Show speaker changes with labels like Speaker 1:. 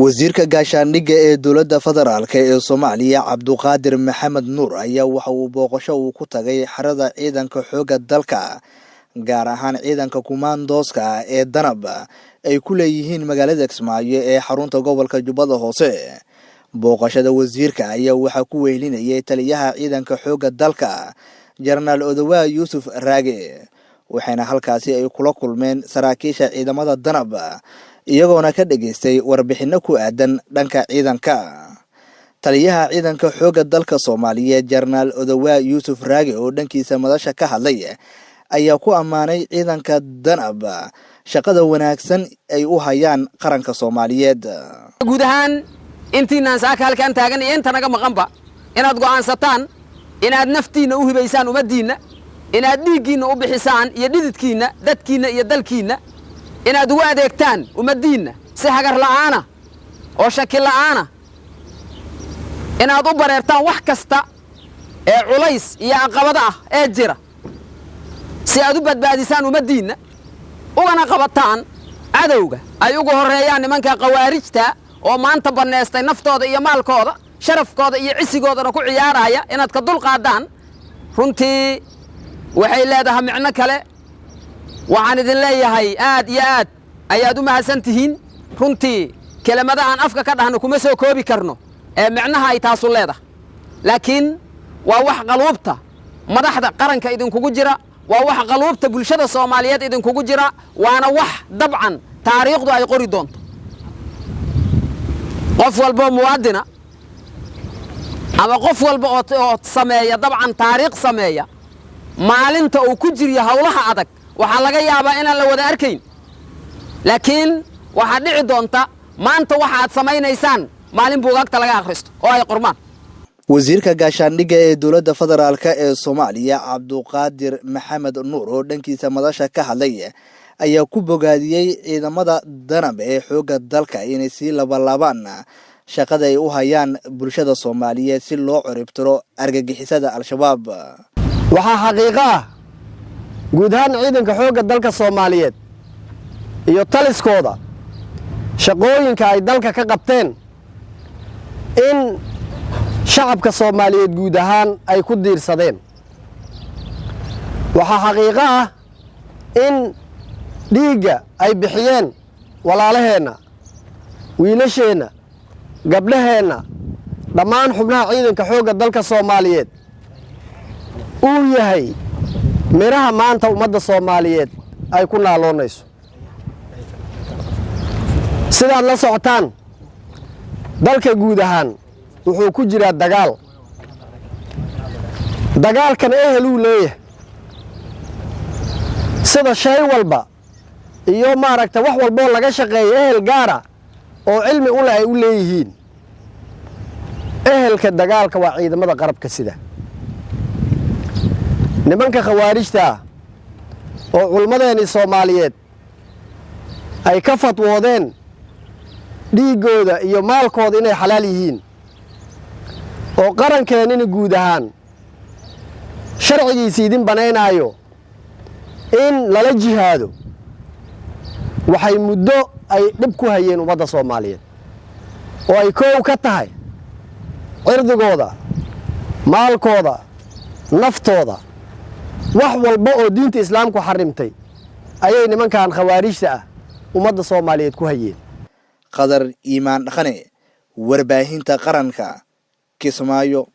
Speaker 1: wasiirka gaashaandhigga ee dowladda federaalk ee Soomaaliya Cabduqaadir Maxamed Nuur ayaa waxa uu booqasho ku tagay xarada ciidanka xoogga dalka gaar ahaan ciidanka kumaandooska ee Danab ay ku leeyihiin magaalada Kismaayo ee xarunta gobolka Jubbada Hoose. booqashada wasiirka ayaa waxa ku weelinayay taliyaha ciidanka xoogga dalka General Odawa Yusuf Raage waxayna halkaasi ay kula kulmeen saraakiisha ciidamada Danab iyagoona ka dhageystay warbixino ku aadan dhanka ciidanka. taliyaha ciidanka xoogga dalka Soomaaliya General Odawa Yusuf Raage oo dhankiisa madasha ka hadlay ayaa ku amaanay ciidanka Danab shaqada wanaagsan ay u hayaan qaranka Soomaaliyeed.
Speaker 2: guud ahaan intiina saaka halkan taagan inta naga maqanba inaad go'aansataan inaad naftiina u hibaysaan umadiina inaad dhiigiina u bixisaan iyo dhididkiina dadkiina iyo dalkiina inaad ugu adeegtaan umadiina si hagar la'aana oo shaki la'aana inaad u bareertaan wax kasta ee culays iyo caqabada ah ee jira si aad u badbaadisaan umadiina ugana qabataan cadowga ay ugu horeeyaan nimanka qawaarijta oo maanta baneestay naftooda iyo maalkooda sharafkooda iyo cisigoodana ku ciyaaraya inaad ka dul qaadaan runtii waxay leedahay micno kale waxaan idin leeyahay aad iyo aad ayaad u mahadsantihiin runtii kelimada aan afka ka dhahno kuma soo koobi karno ee micnaha ay taasu leedahay laakiin waa wax qaluubta madaxda qaranka idinkugu jira waa wax qaluubta bulshada Soomaaliyeed idinkugu jira waana wax dabcan taariikhdu ay qori doonto qof walba muwaadina ama qof walba oo sameeya dabcan taariikh sameeya maalinta uu ku jiriyo hawlaha adag waxa laga yaabaa inaan la wada arkayn laakiin waxa dhici doonta maanta waxa aad samaynaysaan maalin buugaagta laga akhristo oo ay qormaan.
Speaker 1: wasiirka gaashaandhigga ee dowladda federaalk ee Soomaaliya Cabduqaadir Maxamed Nuur oo dhankiisa madasha ka hadlay ayaa ku bogaadiyay ciidamada Danab ee xoogga dalka inay si laban shaqada ay u hayaan bulshada Soomaaliyeed si loo ciribtiro argagixisada al-shabaab.
Speaker 3: waxa xaqiiqo ah guud ahaan ciidanka xoogga dalka Soomaaliyeed iyo taliskooda shaqooyinka ay dalka ka qabteen in shacabka Soomaaliyeed guud ahaan ay ku diirsadeen. waxa xaqiiqo ah in dhiigga ay bixiyeen walaalaheena wiilasheena gabdhaheena dhammaan xubnaha ciidanka xoogga dalka Soomaaliyeed uu yahay miraha maanta ummadda Soomaaliyeed ay ku naaloonayso. sidaad la socotaan dalka guud ahaan wuxuu ku jiraa dagaalkan eheluu leeyahay sida shay walba iyo maaragta wax walba oo laga shaqeeyo ehel gaara oo cilmi u leh ay u leeyihiin. ehelka dagaalka waa ciidamada qarabka sida nimanka khawaarijta oo culmadeeni Soomaaliyeed ay ka fatwoodeen dhiigooda iyo maalkooda inay xalaal yihiin oo qarankeenina guud ahaan sharcigiisa idin banaynayo in lala jihaado waxay muddo ay dhib ku hayeen ummadda Soomaaliyeed oo ay koow ka tahay cirdigooda maalkooda naftooda wax walba oo diinta islaamku xarimtay ayay nimankan khawaarijta ah ummadda Soomaaliyeed ku hayeen.
Speaker 1: qadar iimaan dhaqane warbaahinta qaranka Kismaayo.